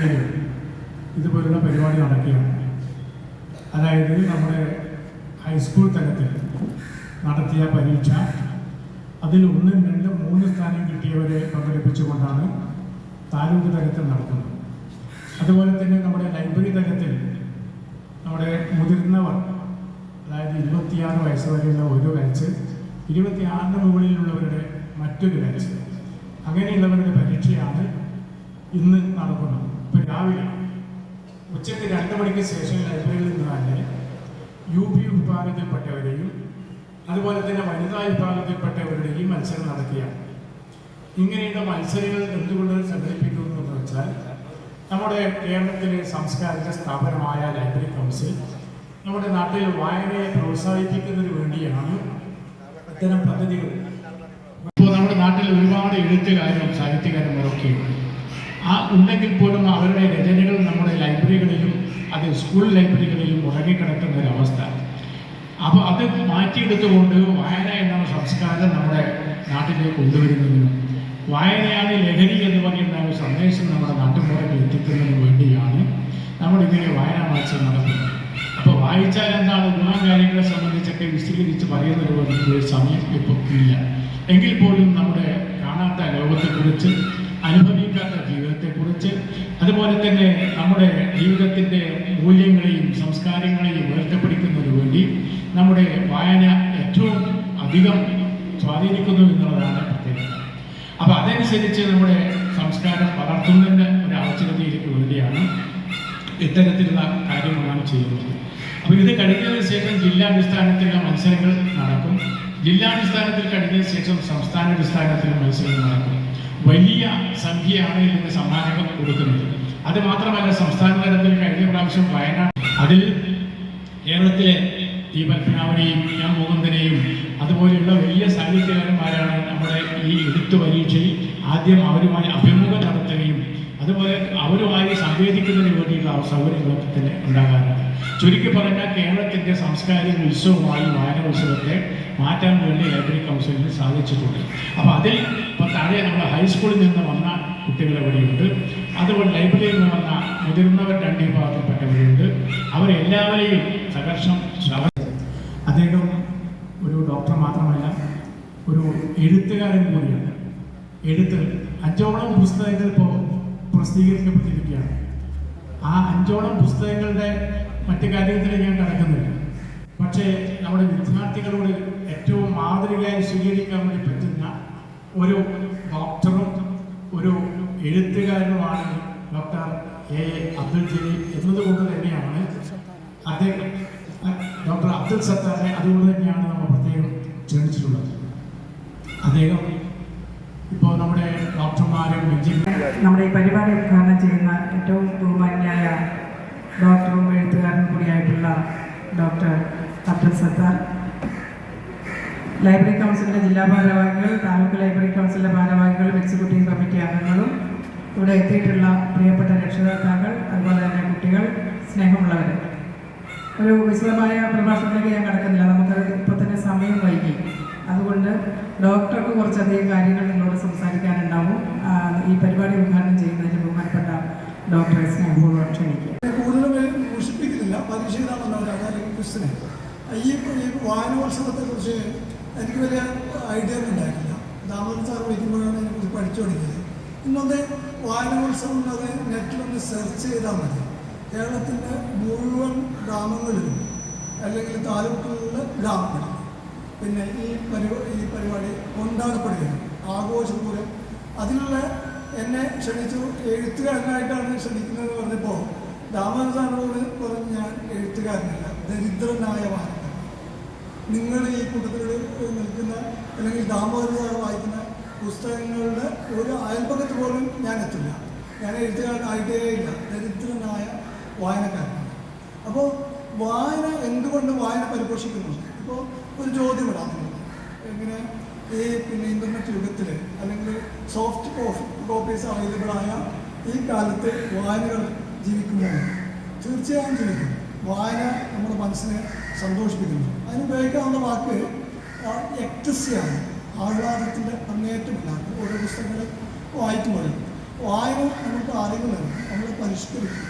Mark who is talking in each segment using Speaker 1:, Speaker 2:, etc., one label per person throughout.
Speaker 1: സ്കൂളുകളിൽ ഇതുപോലുള്ള പരിപാടി നടക്കുകയാണ്. അതായത് നമ്മുടെ ഹൈസ്കൂൾ തലത്തിൽ നടത്തിയ പരീക്ഷ അതിൽ 1, 2, 3 സ്ഥാനം കിട്ടിയവരെ പങ്കെടുപ്പിച്ചുകൊണ്ടാണ് താലൂക്ക് തലത്തിൽ നടക്കുന്നത്. അതുപോലെ തന്നെ നമ്മുടെ ലൈബ്രറി തലത്തിൽ നമ്മുടെ മുതിർന്നവർ, അതായത് 26 വയസ്സ് വരെയുള്ള ഒരു ബാച്ച്, 26 മുകളിലുള്ളവരുടെ മറ്റൊരു ബാച്ച്, അങ്ങനെയുള്ളവരുടെ പരീക്ഷയാണ് ഇന്ന് നടക്കുന്നത്. ഇപ്പോൾ രാവിലെ ഉച്ചയ്ക്ക് 2 മണിക്ക് ശേഷം ലൈബ്രറിയിൽ നിന്ന് തന്നെ UP വിഭാഗത്തിൽപ്പെട്ടവരെയും അതുപോലെ തന്നെ വനിതാ വിഭാഗത്തിൽപ്പെട്ടവരുടെയും മത്സരം നടക്കുകയാണ്. ഇങ്ങനെയുള്ള മത്സരങ്ങൾ എന്തുകൊണ്ട് സംഘടിപ്പിക്കുന്നു എന്ന് വെച്ചാൽ നമ്മുടെ കേരളത്തിലെ സാംസ്കാരിക സ്ഥാപനമായ ലൈബ്രറി കൗൺസിൽ നമ്മുടെ നാട്ടിൽ വായനയെ പ്രോത്സാഹിപ്പിക്കുന്നതിന് വേണ്ടിയാണ് ഇത്തരം പദ്ധതികൾ. ഇപ്പോൾ നമ്മുടെ നാട്ടിൽ ഒരുപാട് എഴുത്തുകാരും സാഹിത്യകാരന്മാരൊക്കെയുണ്ട്. ഉണ്ടെങ്കിൽ പോലും അവരുടെ രചനകൾ നമ്മുടെ ലൈബ്രറികളിലും അത് സ്കൂൾ ലൈബ്രറികളിലും ഉറങ്ങിക്കിടക്കുന്ന ഒരവസ്ഥ. അപ്പോൾ അത് മാറ്റിയെടുത്തുകൊണ്ട് വായന എന്ന സംസ്കാരം നമ്മുടെ നാട്ടിലേക്ക് കൊണ്ടുവരുന്നതിനും വായനയാണ് ലഹരി എന്ന് പറയുന്ന ഒരു സന്ദേശം നമ്മുടെ നാട്ടുമ്പുറങ്ങളിൽ എത്തിക്കുന്നതിന് വേണ്ടിയാണ് നമ്മളിങ്ങനെ വായനാ മത്സരം നടത്തുന്നത്. അപ്പോൾ വായിച്ചാൽ എന്താണ് ഗുണം കാര്യങ്ങളെ സംബന്ധിച്ചൊക്കെ വിശദീകരിച്ച് പറയുന്നത് ഒരു സമയം ഇപ്പോൾ ഇല്ല. എങ്കിൽ പോലും നമ്മുടെ കാണാത്ത ലോകത്തെക്കുറിച്ച്, അനുഭവിക്കാത്ത ജീവിതത്തെക്കുറിച്ച്, അതുപോലെ തന്നെ നമ്മുടെ ജീവിതത്തിൻ്റെ മൂല്യങ്ങളെയും സംസ്കാരങ്ങളെയും ഉയർത്തിപ്പിടിക്കുന്നതിന് വേണ്ടി നമ്മുടെ വായന ഏറ്റവും അധികം സ്വാധീനിക്കുന്നു എന്നുള്ളതാണ് പ്രത്യേകത. അപ്പോൾ അതനുസരിച്ച് നമ്മുടെ സംസ്കാരം വളർത്തുന്നതിൻ്റെ ഒരു ആവശ്യകതയിലേക്ക് വേണ്ടിയാണ് ഇത്തരത്തിലുള്ള കാര്യങ്ങളാണ് ചെയ്യുന്നത്. അപ്പോൾ ഇത് കഴിഞ്ഞതിന് ശേഷം ജില്ലാടിസ്ഥാനത്തിലുള്ള മത്സരങ്ങൾ നടക്കും. ജില്ലാടിസ്ഥാനത്തിൽ കഴിഞ്ഞതിന് ശേഷം സംസ്ഥാനാടിസ്ഥാനത്തിലുള്ള മത്സരങ്ങൾ നടക്കും. വലിയ സംഖ്യയാണ് ഇതിന് സമ്മാനങ്ങൾ കൊടുക്കുന്നത്. അത് മാത്രമല്ല, സംസ്ഥാന തലത്തിൽ കഴിഞ്ഞ പ്രാവശ്യം വയനാട്, അതിൽ കേരളത്തിലെ ടി പത്മനാഭനെയും ഞാൻ മുകുന്ദനെയും അതുപോലെയുള്ള വലിയ സാഹിത്യകാരന്മാരാണ് നമ്മുടെ ഈ എഴുത്തു പരീക്ഷയിൽ ആദ്യം അവരുമായി അഭിമുഖം നടത്തുകയും അതുപോലെ അവരുമായി സംവേദിക്കുന്നതിന് വേണ്ടിയുള്ള സൗകര്യങ്ങളൊക്കെ തന്നെ ഉണ്ടാകാറുണ്ട്. ചുരുക്കി പറഞ്ഞാൽ കേരളത്തിൻ്റെ സാംസ്കാരിക ഉത്സവമായി വായനോത്സവത്തെ മാറ്റാൻ വേണ്ടി ലൈബ്രറി കൗൺസിലിന് സാധിച്ചിട്ടുണ്ട്. അപ്പോൾ അതിൽ ഇപ്പോൾ താഴെ നമ്മുടെ ഹൈസ്കൂളിൽ നിന്ന് വന്ന കുട്ടികൾ ഇവിടെയുണ്ട്. അതുപോലെ ലൈബ്രറിയിൽ നിന്ന് വന്ന മുതിർന്നവർ 2 വിഭാഗത്തിൽപ്പെട്ടവരുണ്ട്. അവരെല്ലാവരെയും സംഘർഷം. അദ്ദേഹം ഒരു ഡോക്ടർ മാത്രമല്ല, ഒരു എഴുത്തുകാരൻ കൂടിയാണ്. 5ഓളം പുസ്തകങ്ങൾ ഇപ്പോൾ പ്രസിദ്ധീകരിക്കപ്പെട്ടിരിക്കുകയാണ്. ആ 5ഓളം പുസ്തകങ്ങളുടെ മറ്റു കാര്യത്തിലേക്ക് ഞാൻ കടക്കുന്നില്ല. പക്ഷേ നമ്മുടെ വിദ്യാർത്ഥികളോട് ഏറ്റവും മാതൃകയായി സ്വീകരിക്കാൻ വേണ്ടി പറ്റുന്ന ഒരു ഡോക്ടറും ഒരു എഴുത്തുകാരനുമാണ് ഡോക്ടർ A. അബ്ദുൽ ജലീൽ എന്നതുകൊണ്ട് തന്നെയാണ് അദ്ദേഹം ഡോക്ടർ അബ്ദുൽ സത്താറിനെ അതുകൊണ്ട് തന്നെയാണ് നമ്മൾ പ്രത്യേകം ക്ഷണിച്ചിട്ടുള്ളത്. അദ്ദേഹം ഇപ്പോൾ നമ്മുടെ ഡോക്ടർമാരും
Speaker 2: നമ്മുടെ ഈ പരിപാടി ഉദ്ഘാടനം ചെയ്യുന്ന ഏറ്റവും ബഹുമാന്യനായ ഡോക്ടറും എഴുത്തുകാരനും കൂടിയായിട്ടുള്ള ഡോക്ടർ അബ്ദുൽ സത്താർ, ലൈബ്രറി കൗൺസിലിൻ്റെ ജില്ലാ ഭാരവാഹികൾ, താലൂക്ക് ലൈബ്രറി കൗൺസിലിൻ്റെ ഭാരവാഹികളും എക്സിക്യൂട്ടീവ് കമ്മിറ്റി അംഗങ്ങളും, ഇവിടെ എത്തിയിട്ടുള്ള പ്രിയപ്പെട്ട രക്ഷിതാക്കൾ, അതുപോലെ തന്നെ കുട്ടികൾ, സ്നേഹമുള്ളവർ, ഒരു വിശദമായ പ്രഭാഷണത്തിലേക്ക് ഞാൻ കടക്കുന്നില്ല. നമുക്കത് ഇപ്പോൾ തന്നെ സമയം വൈകി. അതുകൊണ്ട് ഡോക്ടർക്ക് കുറച്ചധികം കാര്യങ്ങൾ നിങ്ങളോട് സംസാരിക്കാനുണ്ടാവും. ഈ പരിപാടി ഉദ്ഘാടനം ചെയ്യുന്നതിന് ബഹുമാനപ്പെട്ട ഡോക്ടറെ സ്നേഹപൂർവ്വം ക്ഷണിക്കുക.
Speaker 3: കൂടുതൽ മുഷിപ്പിക്കുന്നില്ല. പരീക്ഷ എഴുതാമെന്നവരാണ് ക്വസ്റ്റിന്. ഈ വായനോത്സവത്തെക്കുറിച്ച് എനിക്ക് വലിയ ഐഡിയ ഒന്നും ഉണ്ടായിട്ടില്ല. ദാമോദരൻ സാർ വയ്ക്കുമ്പോഴാണ് അതിനെക്കുറിച്ച് പഠിച്ചു തുടങ്ങിയത്. ഇന്നത്തെ വായനോത്സവം എന്നത് നെറ്റിലൊന്ന് സെർച്ച് ചെയ്താൽ മതി. കേരളത്തിൻ്റെ മുഴുവൻ ഗ്രാമങ്ങളിലും അല്ലെങ്കിൽ താലൂക്കുകളിലെ ഗ്രാമങ്ങളിൽ പിന്നെ ഈ പരിപാടി കൊണ്ടാടപ്പെടുകയാണ്, ആഘോഷപൂരം. അതിനുള്ള എന്നെ ക്ഷണിച്ചു, എഴുത്തുകാരനായിട്ടാണ് ക്ഷണിക്കുന്നതെന്ന് പറഞ്ഞപ്പോൾ ദാമോദരൻ സാറിനോട് പറഞ്ഞ് ഞാൻ എഴുത്തുകാരനല്ല, ദരിദ്രനായ വായനക്കാരൻ. നിങ്ങൾ ഈ കൂട്ടത്തിൽ നിൽക്കുന്ന അല്ലെങ്കിൽ ദാമോദരൻ സാർ വായിക്കുന്ന പുസ്തകങ്ങളുടെ ഒരു അയൽപക്കത്ത് പോലും ഞാൻ എത്തില്ല. ഞാൻ എഴുത്തുകാരനായിട്ടേ ഇല്ല, ദരിദ്രനായ വായനക്കാരനാണ്. അപ്പോൾ വായന എന്തുകൊണ്ട് വായന പരിപോഷിക്കുന്നു? ഇപ്പോൾ ഒരു ചോദ്യം ഇടാം, എങ്ങനെ ഈ ഇൻ്റർനെറ്റ് യുഗത്തിൽ അല്ലെങ്കിൽ സോഫ്റ്റ് കോപ്പീസ് അവൈലബിളായ ഈ കാലത്ത് വായനകൾ ജീവിക്കുമ്പോൾ തീർച്ചയായും ജീവിക്കും. വായന നമ്മുടെ മനസ്സിനെ സന്തോഷിപ്പിക്കുന്നു. അതിന് ഉപയോഗിക്കാവുന്ന വാക്ക് എക്ടസിയാണ്, ആഹ്ലാദത്തിൻ്റെ അങ്ങേറ്റമില്ലാത്ത ഓരോ പുസ്തകങ്ങൾ വായിക്കുമ്പോൾ വായന നമുക്ക് അറിവ് നൽകും, നമ്മളെ പരിഷ്കരിക്കും,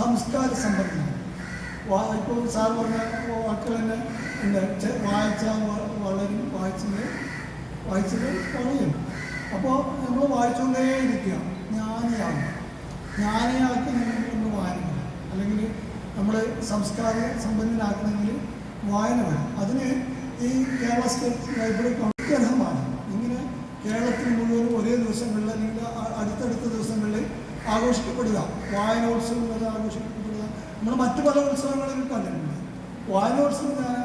Speaker 3: സംസ്കാര സമ്പന്നമാണ്. ഇപ്പോൾ സാർ പറഞ്ഞ വാക്കുകൾ തന്നെ ഉണ്ട്, വായിച്ചാൽ വളരും, വായിച്ചത് പറയും. അപ്പോൾ നമ്മൾ വായിച്ചുകൊണ്ടേ ഇരിക്കുക, ജ്ഞാനിയാക്കി ഒന്ന് വായന, അല്ലെങ്കിൽ നമ്മൾ സംസ്കാര സമ്പന്നനാക്കണമെങ്കിൽ വായന വേണം. അതിന് ഈ കേരള സ്റ്റേറ്റ് ലൈബ്രറി അർഹമാണ്. ഇങ്ങനെ കേരളത്തിൽ മുഴുവൻ ഒരേ ദിവസങ്ങളിൽ അല്ലെങ്കിൽ അടുത്തടുത്ത ദിവസങ്ങളിൽ ആഘോഷിക്കപ്പെടുക, വായനോത്സവങ്ങൾ ആഘോഷിക്കപ്പെടുക. നമ്മൾ മറ്റു പല ഉത്സവങ്ങളിലും കണ്ടിട്ടുണ്ട്. വായനോത്സവം ഞാൻ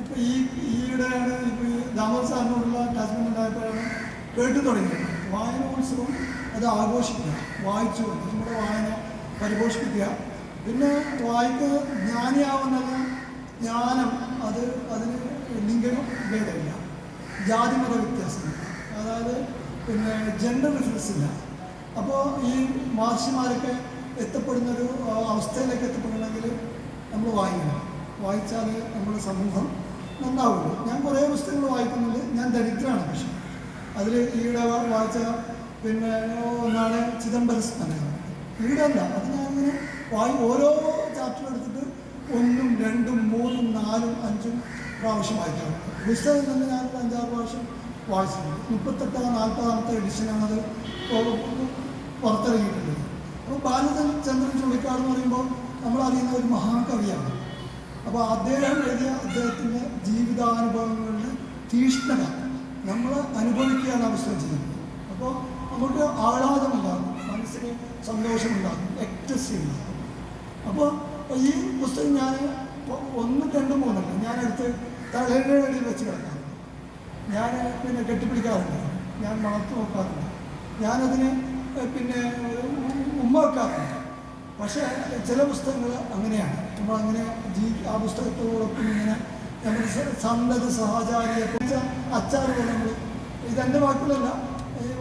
Speaker 3: ഇപ്പോൾ ഈയിടെയാണ് ഇപ്പോൾ ഈ ദാമോദർ സാറിനോടുള്ള അറ്റാച്ച്മെൻ്റ് ഉണ്ടായപ്പോഴാണ് കേട്ടു തുടങ്ങിയത്. വായനോത്സവം അത് ആഘോഷിക്കുക, വായിച്ചുകൊണ്ട് നമ്മുടെ വായന പരിപോഷിപ്പിക്കുക. പിന്നെ വായിക്കുക ജ്ഞാനിയാവുന്നത് ജ്ഞാനം അതിന് ലിംഗം ഭേദമില്ല, ജാതിമത വ്യത്യാസമില്ല, അതായത് പിന്നെ ജെൻഡർ ഡിഫറൻസ് ഇല്ല. അപ്പോൾ ഈ മഹർഷിമാരൊക്കെ എത്തപ്പെടുന്നൊരു അവസ്ഥയിലേക്ക് എത്തപ്പെടണമെങ്കിൽ നമ്മൾ വായിച്ചാൽ നമ്മുടെ സമൂഹം നന്നാവുള്ളൂ. ഞാൻ കുറേ പുസ്തകങ്ങൾ വായിക്കുന്നുണ്ട്. ഞാൻ ദരിദ്രമാണ്, പക്ഷേ അതിൽ ഈയിടെ വായിച്ച പിന്നെ ഒന്നാണ് ചിദംബരസ്മരണം. ഈയിടെ അല്ല, അത് ഞാനിങ്ങനെ ഓരോ ചാപ്റ്റർ എടുത്തിട്ട് 1, 2, 3, 4, 5 പ്രാവശ്യം വായിക്കാറുണ്ട്. പുസ്തകം തന്നെ ഞാനൊരു 5-6 പ്രാവശ്യം വായിച്ചിട്ടുണ്ട്. 38-40 എഡിഷനാണത് പുറത്തിറങ്ങിയിട്ടുള്ളത്. അപ്പോൾ ബാലചന്ദ്രൻ ചുള്ളിക്കാട് എന്ന് പറയുമ്പോൾ നമ്മളറിയുന്ന ഒരു മഹാകവിയാണ്. അപ്പോൾ അദ്ദേഹം എഴുതിയ അദ്ദേഹത്തിൻ്റെ ജീവിതാനുഭവങ്ങളുടെ തീഷ്ണത നമ്മൾ അനുഭവിക്കുകയാണ് അവസരം ചെയ്യുന്നത്. അപ്പോൾ നമുക്ക് ആഹ്ലാദമുണ്ടാകും, മനസ്സിന് സന്തോഷമുണ്ടാകും, എക്ടസി ഉണ്ടാകും. അപ്പോൾ ഈ പുസ്തകം ഞാൻ 1, 2, 3 അല്ല, ഞാനെടുത്ത് തലയുടെ അടിയിൽ വെച്ച് കിടക്കാറുണ്ട്, ഞാൻ പിന്നെ കെട്ടിപ്പിടിക്കാറുണ്ട്, ഞാൻ മണത്ത് നോക്കാറുണ്ട്, ഞാനതിന് പിന്നെ ഉമ്മ വെക്കാറുണ്ട്. പക്ഷേ ചില പുസ്തകങ്ങൾ അങ്ങനെയാണ്, നമ്മളങ്ങനെ ആ പുസ്തകത്തോടൊപ്പം ഇങ്ങനെ നമ്മൾ സന്തത സഹചാരിയെ കുറിച്ച് അച്ചാറ് പോലെ നമ്മൾ, ഇതെൻ്റെ വാക്കുകളല്ല,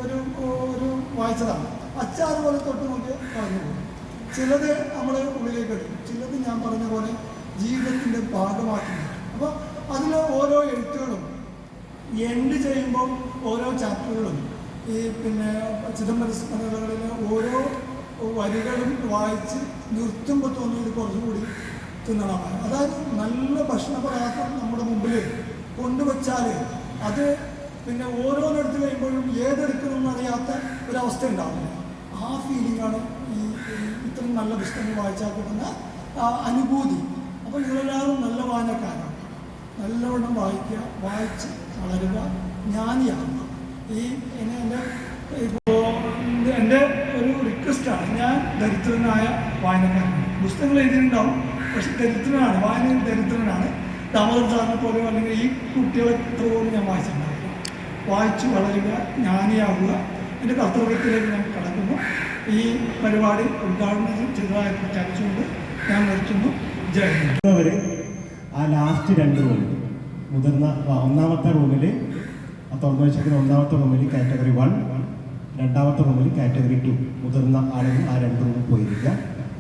Speaker 3: ഒരു വായിച്ചതാണ്, അച്ചാറ് പോലെ തൊട്ട് നോക്കി പറഞ്ഞു പോകും. ചിലത് നമ്മുടെ ഉള്ളിലേക്ക് എടുക്കും, ചിലത് ഞാൻ പറഞ്ഞ പോലെ ജീവിതത്തിൻ്റെ ഭാഗമാക്കി. അപ്പോൾ അതിൽ ഓരോ എഴുത്തുകളും എൻഡ് ചെയ്യുമ്പോൾ ഓരോ ചാപ്റ്ററുകളും ഈ പിന്നെ ചിദംബരസ്മരണകളിലെ ഓരോ വരികളും വായിച്ച് നിർത്തുമ്പോൾ തോന്നുന്നത് കുറച്ചുകൂടി തിന്നണമാണ്. അതായത് നല്ല ഭക്ഷണ പദാർത്ഥം നമ്മുടെ മുമ്പിൽ കൊണ്ടുവച്ചാൽ അത് പിന്നെ ഓരോന്നെടുത്ത് കഴിയുമ്പോഴും ഏതെടുക്കണമെന്ന് അറിയാത്ത ഒരവസ്ഥ ഉണ്ടാവില്ല. ആ ഫീലിംഗാണ് ഈ ഇത്രയും നല്ല പുസ്തകങ്ങൾ വായിച്ചാൽ കിട്ടുന്ന അനുഭൂതി. അപ്പോൾ നിങ്ങളെല്ലാവരും നല്ല വായനക്കാരാണ്, നല്ലവണ്ണം വായിക്കുക, വായിച്ച് വളരുക, ജ്ഞാനിയാകുക. എൻ്റെ ഒരു റിക്വസ്റ്റാണ്, ഞാൻ ദരിദ്രനായ വായനക്കാരനാണ്. പുസ്തകങ്ങൾ എഴുതിയിട്ടുണ്ടാവും, പക്ഷെ ദരിദ്രനാണ്, വായനയിൽ ദരിദ്രനാണ്. ദാമോദർ സാറിനെ പോലെയോ അല്ലെങ്കിൽ ഈ കുട്ടികളെ എത്ര പോലും ഞാൻ വായിച്ചിട്ടുണ്ടാവില്ല. വായിച്ച് വളരുക, ജ്ഞാനിയാവുക, എൻ്റെ കർത്തവ്യത്തിലേക്ക് ഞാൻ കടക്കുന്നു. ഈ പരിപാടി ഉദ്ഘാടനം ചെയ്തതായി പ്രഖ്യാപിച്ചുകൊണ്ട് ഞാൻ നിർത്തുന്നു. ജയ്.
Speaker 4: ആ ലാസ്റ്റ് 2 റൂം, മുതിർന്ന ഒന്നാമത്തെ റൂമിൽ തുറന്നു വെച്ചേക്കുന്ന ഒന്നാമത്തെ റൂമിൽ കാറ്റഗറി 1, രണ്ടാമത്തെ റൂമിൽ കാറ്റഗറി 2 മുതിർന്ന ആളുകൾ ആ 2 റൂമിൽ പോയിരിക്കുക.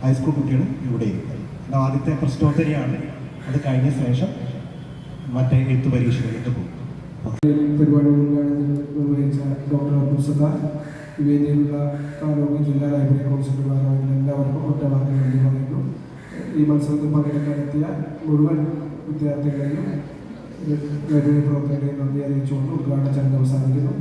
Speaker 4: ഹൈസ്കൂൾ കുട്ടികൾ ഇവിടെ ഇരിക്കുക. ആദ്യത്തെ പ്രശ്നോത്തരിയാണ്, അത് കഴിഞ്ഞ ശേഷം മറ്റേ എഴുത്തു പരീക്ഷകളിലേക്ക് പോകും.
Speaker 5: പരിപാടി നിർവഹിച്ച ഡോക്ടർ അബ്ദുൽ സത്താർ, വേദിയിലുള്ള താലൂക്ക് ജില്ലാ ലൈബ്രറി കൗൺസിൽ ഭാരവാഹികൾ എല്ലാവർക്കും ഒറ്റവാക്കിൽ നന്ദി പറയുന്നു. ഈ മത്സരത്തിൽ പങ്കെടുക്കാനെത്തിയ മുഴുവൻ വിദ്യാർത്ഥികളെയും ലൈബ്രറി പ്രവർത്തകരെയും നന്ദി അറിയിച്ചുകൊണ്ട് ഉദ്ഘാടന ചടങ്ങ് അവസാനിക്കുന്നു.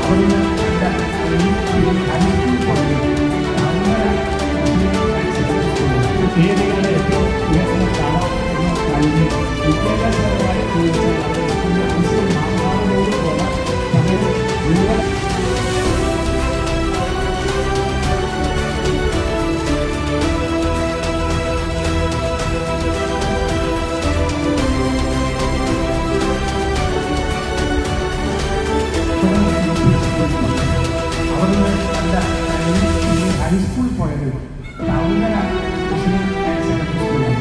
Speaker 1: അവിടുന്ന് ഹൈസ്കൂൾ പോയത് വേദികളുടെ ഏറ്റവും ഉയർന്ന സ്ഥാനം കഴിഞ്ഞ് വിദ്യാഭ്യാസപരമായി മാനദണ്ഡങ്ങളോട് പോകാൻ പലരും മുഴുവൻ അവിടുന്ന് ഹൈസ്കൂൾ പോയത് ടൗണര മുസ്ലിം ഹയർ സെക്കൻഡറി സ്കൂളാണ്.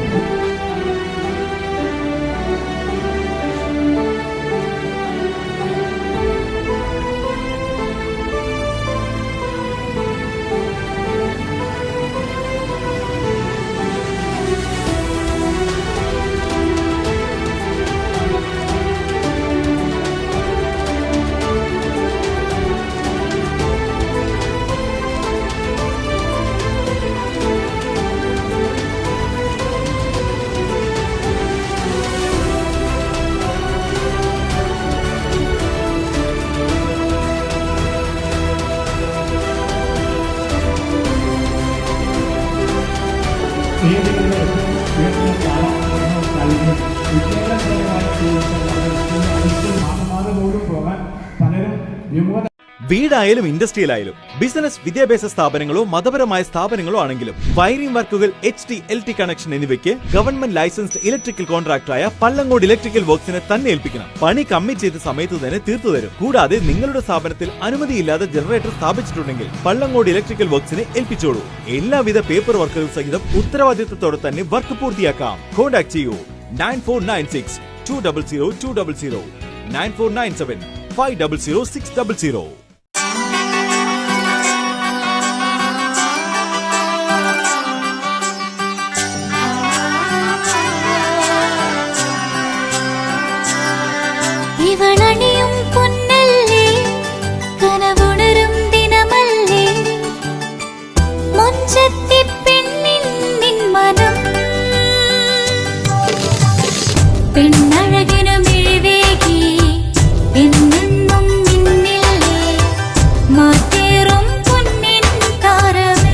Speaker 1: വേദികളുടെ ഏറ്റവും ഉയർന്ന സ്ഥാനം കഴിഞ്ഞ് വിദ്യാഭ്യാസപരമായി ഹൈസ്കൂൾ മാനദണ്ഡങ്ങളോട് പോകാൻ പലരും വിമുഖ
Speaker 6: വീടായാലും ഇൻഡസ്ട്രിയിലായാലും ബിസിനസ് വിദ്യാഭ്യാസ സ്ഥാപനങ്ങളോ മതപരമായ സ്ഥാപനങ്ങളോ ആണെങ്കിലും വയറിംഗ് വർക്കുകൾ HT LT കണക്ഷൻ എന്നിവയ്ക്ക് ഗവൺമെന്റ് ലൈസൻസ്ഡ് ഇലക്ട്രിക്കൽ കോൺട്രാക്ടറായ പള്ളങ്ങോട് ഇലക്ട്രിക്കൽ വർക്സിനെ തന്നെ ഏൽപ്പിക്കണം. പണി കമ്മിറ്റ് ചെയ്ത സമയത്ത് തന്നെ തീർത്തു തരും. കൂടാതെ നിങ്ങളുടെ സ്ഥാപനത്തിൽ അനുമതിയില്ലാതെ ജനറേറ്റർ സ്ഥാപിച്ചിട്ടുണ്ടെങ്കിൽ പള്ളങ്ങോട് ഇലക്ട്രിക്കൽ വർക്സിനെ ഏൽപ്പിച്ചോളൂ. എല്ലാവിധ പേപ്പർ വർക്കുകൾ സഹിതം ഉത്തരവാദിത്തത്തോടെ തന്നെ വർക്ക് പൂർത്തിയാക്കാം. കോൺടാക്ട് ചെയ്യൂ 9496 200 200 9497 500 600.
Speaker 7: ഇവളണിയും പൊന്നല്ലേ കനവുണരും ദിനമല്ലേ മൊഞ്ചത്തി പെണ്ണിൻ നിൻ മനം പെണ്ണഴകിനു മിഴിവേകി എന്നെന്നും നിന്നില്ലേ മാറ്റേറും പൊന്നിൻ താരമേ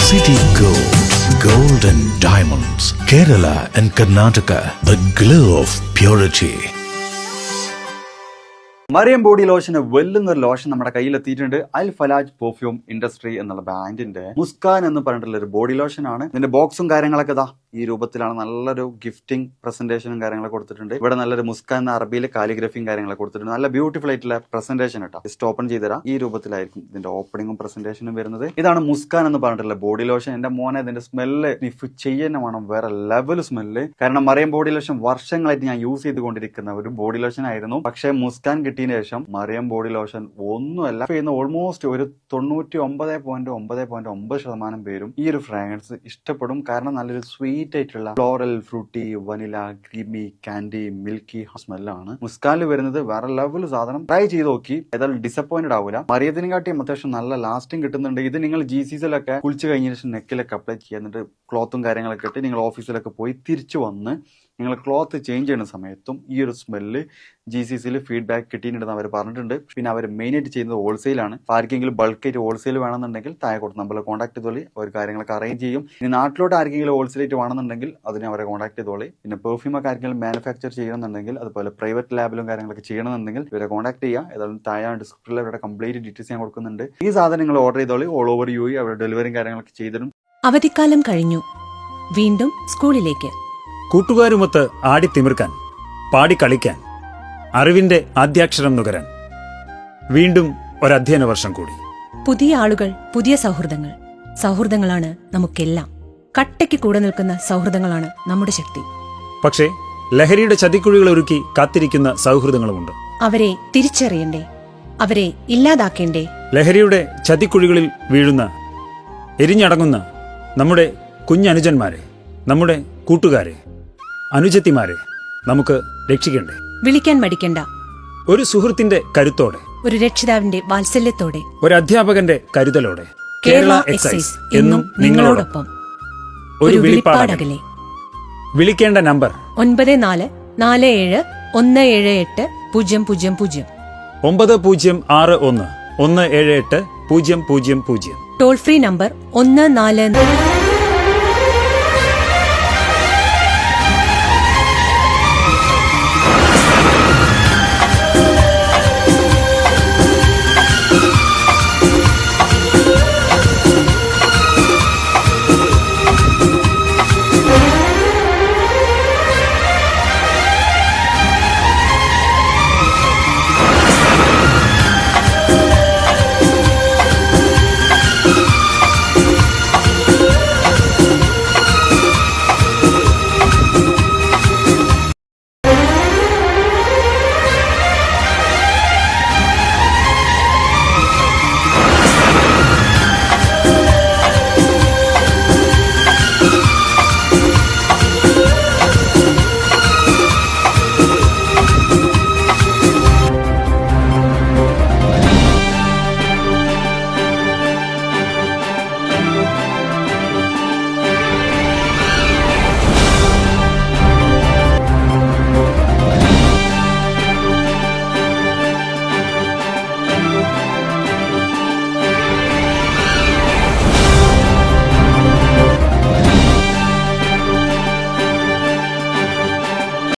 Speaker 8: City Gold and Diamonds, Kerala and Karnataka, the glow of purity.
Speaker 9: Mariyam body ലോഷന് വെല്ലുന്നൊരു ലോഷൻ നമ്മുടെ കയ്യിലെത്തിയിട്ടുണ്ട്. അൽ ഫലാജ് പെർഫ്യൂം ഇൻഡസ്ട്രി എന്നുള്ള ബ്രാൻഡിന്റെ മുസ്കാൻ എന്ന് പറഞ്ഞിട്ടുള്ള ഒരു ബോഡി ലോഷൻ ആണ്. ഇതിന്റെ ബോക്സും കാര്യങ്ങളൊക്കെ ഇതാ ഈ രൂപത്തിലാണ്. നല്ലൊരു ഗിഫ്റ്റിംഗ് പ്രസന്റേഷനും കാര്യങ്ങളൊക്കെ കൊടുത്തിട്ടുണ്ട്. ഇവിടെ നല്ലൊരു മുസ്കാൻ എന്ന അറബിയിലെ കാലിഗ്രഫിയും കാര്യങ്ങളൊക്കെ കൊടുത്തിട്ടുണ്ട്. നല്ല ബ്യൂട്ടിഫുൾ ആയിട്ടുള്ള പ്രസന്റേഷൻ കേട്ടോ. ജസ്റ്റ് ഓപ്പൺ ചെയ്തുതരാം. ഈ രൂപത്തിലായിരിക്കും ഇതിന്റെ ഓപ്പണിങ്ങും പ്രസന്റേഷനും വരുന്നത്. ഇതാണ് മുസ്കാൻ എന്ന് പറഞ്ഞിട്ടുള്ള ബോഡി ലോഷൻ. എന്റെ മോനെ ഇതിന്റെ സ്മെല്ല് സ്നിഫ് ചെയ്യുന്ന വേണം, വേറെ ലെവൽ സ്മെല്ല്. കാരണം മറിയം ബോഡി ലോഷൻ വർഷങ്ങളായിട്ട് ഞാൻ യൂസ് ചെയ്തുകൊണ്ടിരിക്കുന്ന ഒരു ബോഡി ലോഷൻ ആയിരുന്നു. പക്ഷേ മുസ്കാൻ കിട്ടിയതിന് ശേഷം മറിയം ബോഡി ലോഷൻ ഒന്നുമല്ല ചെയ്യുന്ന ഓൾമോസ്റ്റ് ഒരു 99.9% പേരും ഈ ഒരു ഫ്രാഗ്രൻസ് ഇഷ്ടപ്പെടും. കാരണം നല്ലൊരു സ്വീറ്റ് ആയിട്ടുള്ള floral, fruity, vanilla, creamy, candy, milky സ്മെല്ലാണ് മുസ്കാനിൽ വരുന്നത്. വേറെ ലെവൽ സാധനം. ട്രൈ ചെയ്ത് നോക്കി, ഏതായാലും ഡിസപ്പോയിന്റഡ് ആവില്ല. മറിയത്തിനെ കാട്ടിയും അത്യാവശ്യം നല്ല ലാസ്റ്റിംഗ് കിട്ടുന്നുണ്ട്. ഇത് നിങ്ങൾ GCസിലൊക്കെ കുളിച്ച് കഴിഞ്ഞ ശേഷം നെക്കിലൊക്കെ അപ്ലൈ ചെയ്യുന്നുണ്ട്. ക്ലോത്തും കാര്യങ്ങളൊക്കെ ഇട്ട് നിങ്ങൾ ഓഫീസിലൊക്കെ പോയി തിരിച്ചു വന്ന് നിങ്ങൾ ക്ലോത്ത് ചേഞ്ച് ചെയ്യുന്ന സമയത്തും ഈ ഒരു സ്മെല്ല് GCസിൽ ഫീഡ്ബാക്ക് കിട്ടിയിട്ടുണ്ടെന്ന് അവർ പറഞ്ഞിട്ടുണ്ട്. പിന്നെ അവർ മെയിനായിട്ട് ചെയ്യുന്നത് ഹോൾസെയിലാണ്. ആർക്കെങ്കിലും ബൾക്കായിട്ട് ഹോൾസെയിൽ വേണമെന്നുണ്ടെങ്കിൽ താഴെ കൊടുത്ത് നമ്മളെ കോൺടാക്ട് ചെയ്തോളി. അവർ കാര്യങ്ങളൊക്കെ അറേഞ്ച് ചെയ്യും. ഇനി നാട്ടിലോട്ട് ആർക്കെങ്കിലും ഹോൾസെയിലായിട്ട് വേണമെന്നുണ്ടെങ്കിൽ അതിനെ അവരെ കോൺടാക്ട് ചെയ്തോളി. പിന്നെ പെർഫ്യൂമൊക്കെ ആർക്കെങ്കിലും മാനുഫാക്ചർ ചെയ്യണമെന്നുണ്ടെങ്കിൽ അതുപോലെ പ്രൈവറ്റ് ലാബിലും കാര്യങ്ങളൊക്കെ ചെയ്യണമെന്നുണ്ടെങ്കിൽ ഇവരെ കോൺടാക്ട് ചെയ്യുക. ഏതായാലും താഴെ ഡിസ്ക്രിപ്ഷനിൽ അവരുടെ കംപ്ലീറ്റ് ഡീറ്റെയിൽസ് ഞാൻ കൊടുക്കുന്നുണ്ട്. ഈ സാധനം നിങ്ങൾ ഓർഡർ ചെയ്തോളി. ഓൾ ഓവർ UAE അവരുടെ ഡെലിവറിയും കാര്യങ്ങളൊക്കെ ചെയ്തിടും.
Speaker 10: അവധിക്കാലം കഴിഞ്ഞു, വീണ്ടും സ്കൂളിലേക്ക്.
Speaker 11: കൂട്ടുകാരുമൊത്ത് ആടിത്തിമിർക്കാൻ, പാടിക്കളിക്കാൻ, അറിവിന്റെ ആദ്യാക്ഷരം നുകരാൻ വീണ്ടും ഒരധ്യയന വർഷം കൂടി.
Speaker 10: പുതിയ ആളുകൾ, പുതിയ സൗഹൃദങ്ങൾ. സൗഹൃദങ്ങളാണ് നമുക്കെല്ലാം. കട്ടയ്ക്ക് കൂടെ നിൽക്കുന്ന സൗഹൃദങ്ങളാണ് നമ്മുടെ ശക്തി.
Speaker 11: പക്ഷേ ലഹരിയുടെ ചതിക്കുഴികൾ ഒരുക്കി കാത്തിരിക്കുന്ന സൗഹൃദങ്ങളുമുണ്ട്.
Speaker 10: അവരെ തിരിച്ചറിയണ്ടേ? അവരെ ഇല്ലാതാക്കേണ്ടേ?
Speaker 11: ലഹരിയുടെ ചതിക്കുഴികളിൽ വീഴുന്ന, എരിഞ്ഞടങ്ങുന്ന നമ്മുടെ കുഞ്ഞനുജന്മാരെ, നമ്മുടെ കൂട്ടുകാരെ, അനുജത്തിമാരെ നമുക്ക് രക്ഷിക്കണ്ടേ?
Speaker 10: വിളിക്കാൻ മടിക്കണ്ട.
Speaker 11: ഒരു സുഹൃത്തിന്റെ കരുത്തോടെ
Speaker 10: ഒരു രക്ഷിതാവിന്റെ വാത്സല്യത്തോടെ,
Speaker 11: ഒരു അധ്യാപകന്റെ കരുതലോടെ.
Speaker 10: കേരള എക്സൈസ് എന്നും നിങ്ങളോടൊപ്പം.
Speaker 11: ഒരു വിളിപ്പാടകലെ. വിളിക്കേണ്ട നമ്പർ
Speaker 10: 9447178000.
Speaker 11: 9061 1780000.
Speaker 10: Toll free number 144